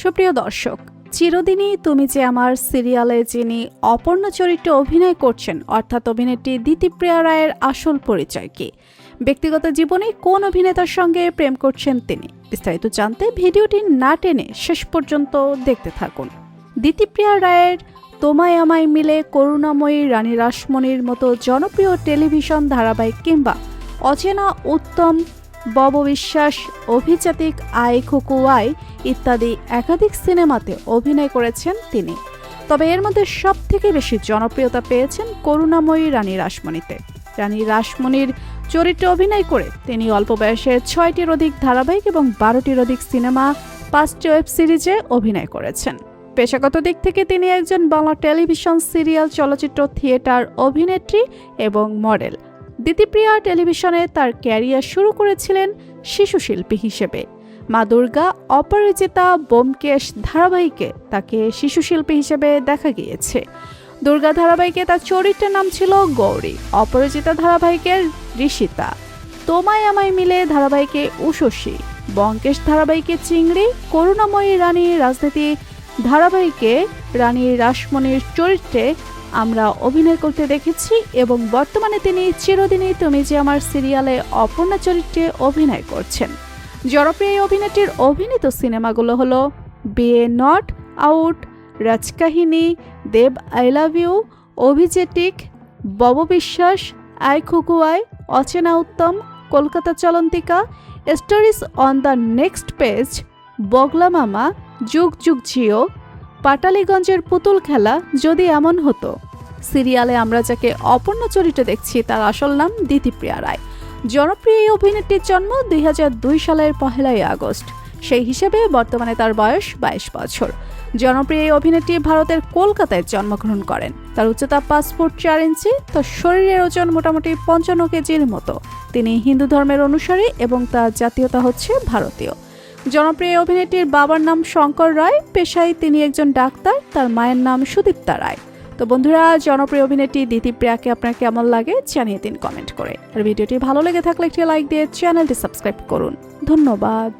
সুপ্রিয় দর্শক, চিরদিনই তুমি যে আমার সিরিয়ালে যিনি অপর্ণা চরিত্রে অভিনয় করছেন অর্থাৎ অভিনেত্রী দিতিপ্রিয়া রায়ের আসল পরিচয় কি, ব্যক্তিগত জীবনে কোন অভিনেতার সঙ্গে প্রেম করছেন তিনি, বিস্তারিত জানতে ভিডিওটি না টেনে শেষ পর্যন্ত দেখতে থাকুন। দিতিপ্রিয়া রায়ের তোমায় আমায় মিলে, করুণাময়ী, রানী রাসমণির মতো জনপ্রিয় টেলিভিশন ধারাবাহিক কিংবা অচেনা উত্তম, বব বিশ্বাস, অভিজাতিক, আই খুকু আই ইত্যাদি একাধিক সিনেমাতে অভিনয় করেছেন তিনি। তবে এর মধ্যে সবথেকে বেশি জনপ্রিয়তা পেয়েছেন করুণাময়ী রানী রাসমণিতে। রানী রাসমণির চরিত্রে অভিনয় করে তিনি অল্প বয়সের 6টির অধিক ধারাবাহিক এবং 12টির অধিক সিনেমা, 5টি ওয়েব সিরিজে অভিনয় করেছেন। পেশাগত দিক থেকে তিনি একজন বাংলা টেলিভিশন, সিরিয়াল, চলচ্চিত্র, থিয়েটার অভিনেত্রী এবং মডেল। দিতিপ্রিয়া টেলিভিশনে তার ক্যারিয়ার শুরু করেছিলেন শিশু শিল্পী হিসেবে। মা দুর্গা, অপরাজিতা, ব্যোমকেশ ধারাবাহিকে তাকে শিশু শিল্পী হিসেবে দেখা গিয়েছে। দুর্গা ধারাবাহিকে তার চরিত্রের নাম ছিল গৌরী, অপরাজিতা ধারাবাহিকের ঋষিতা, তোমায় আমায় মিলে ধারাবাহিকে উষসী, ব্যোমকেশ ধারাবাহিকে চিংড়ি, করুণাময়ী রানী রাজনীতি ধারাবাহিকে রানী রাসমণির চরিত্রে আমরা অভিনয় করতে দেখেছি এবং বর্তমানে তিনি চিরদিনই তুমি যে আমার সিরিয়ালে অপর্ণা চরিত্রে অভিনয় করছেন। জনপ্রিয় অভিনেত্রীর অভিনীত সিনেমাগুলো হলো বিয়ে not out, Rajkahini, Dev I love you, অভিজেটিক, বব বিশ্বাস, আই খুকু আই, Achena Uttam, Kolkata Chalantika, stories on the next page, Bagla Mama, যুগ যুগ জিও, পাটালিগঞ্জের পুতুল খেলা, যদি এমন হতো। সিরিয়ালে আমরা যাকে অপর্ণা চরিত্রে দেখছি তার আসল নাম দিতিপ্রিয়া রায়। জনপ্রিয় এই অভিনেত্রীর জন্ম 2002 সালের 1 আগস্ট। সেই হিসেবে বর্তমানে তার বয়স 22 বছর। জনপ্রিয় এই অভিনেত্রী ভারতের কলকাতায় জন্মগ্রহণ করেন। তার উচ্চতা 5 ফুট 4 ইঞ্চি, তার শরীরের ওজন মোটামুটি 55 কেজির মতো। তিনি হিন্দু ধর্মের অনুসারী এবং তার জাতীয়তা হচ্ছে ভারতীয়। জনপ্রিয় অভিনেত্রীর বাবার নাম শঙ্কর রায়, পেশায় তিনি একজন ডাক্তার, তার মায়ের নাম সুদীপ্তা রায়। তো বন্ধুরা, জনপ্রিয় অভিনেত্রী দিতিপ্রিয়াকে আপনার কেমন লাগে জানিয়ে দিন কমেন্ট করে। আর ভিডিওটি ভালো লেগে থাকলে একটি লাইক দিয়ে চ্যানেলটি সাবস্ক্রাইব করুন। ধন্যবাদ।